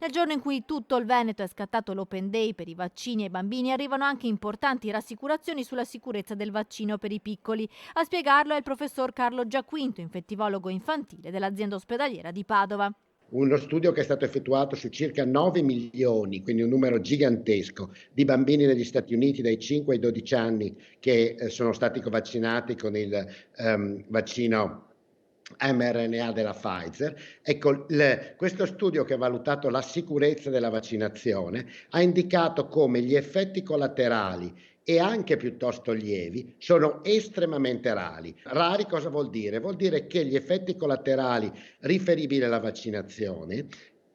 Nel giorno in cui tutto il Veneto è scattato l'Open Day per i vaccini ai bambini, arrivano anche importanti rassicurazioni sulla sicurezza del vaccino per i piccoli. A spiegarlo è il professor Carlo Giaquinto, infettivologo infantile dell'azienda ospedaliera di Padova. Uno studio che è stato effettuato su circa 9 milioni, quindi un numero gigantesco, di bambini negli Stati Uniti dai 5 ai 12 anni che sono stati vaccinati con il vaccino mRNA della Pfizer. Ecco, questo studio che ha valutato la sicurezza della vaccinazione ha indicato come gli effetti collaterali e anche piuttosto lievi sono estremamente rari. Rari cosa vuol dire? Vuol dire che gli effetti collaterali riferibili alla vaccinazione,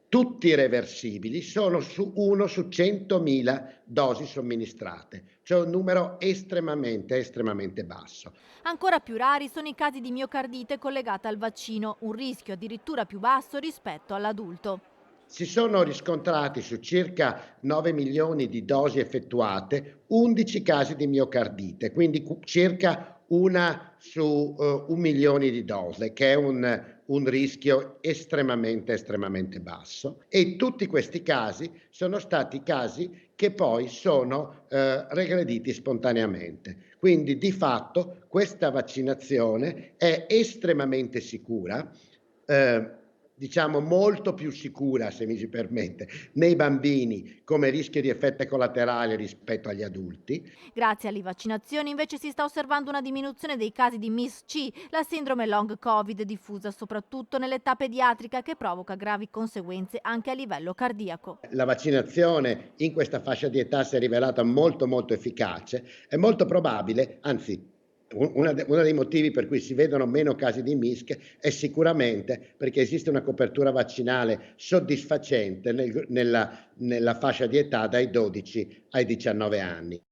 tutti reversibili, sono su 1 su 100.000 dosi somministrate, cioè un numero estremamente basso. Ancora più rari sono i casi di miocardite collegata al vaccino, un rischio addirittura più basso rispetto all'adulto. Si sono riscontrati su circa 9 milioni di dosi effettuate 11 casi di miocardite, quindi circa una su 1 milione di dosi, che è un rischio estremamente basso. E tutti questi casi sono stati casi che poi sono regrediti spontaneamente. Quindi di fatto questa vaccinazione è estremamente sicura, eh, diciamo molto più sicura, se mi si permette, nei bambini come rischio di effetto collaterale rispetto agli adulti. Grazie alle vaccinazioni invece si sta osservando una diminuzione dei casi di MIS-C, la sindrome long Covid diffusa soprattutto nell'età pediatrica che provoca gravi conseguenze anche a livello cardiaco. La vaccinazione in questa fascia di età si è rivelata molto efficace. È molto probabile, anzi uno dei motivi per cui si vedono meno casi di MISC è sicuramente perché esiste una copertura vaccinale soddisfacente nella fascia di età dai 12 ai 19 anni.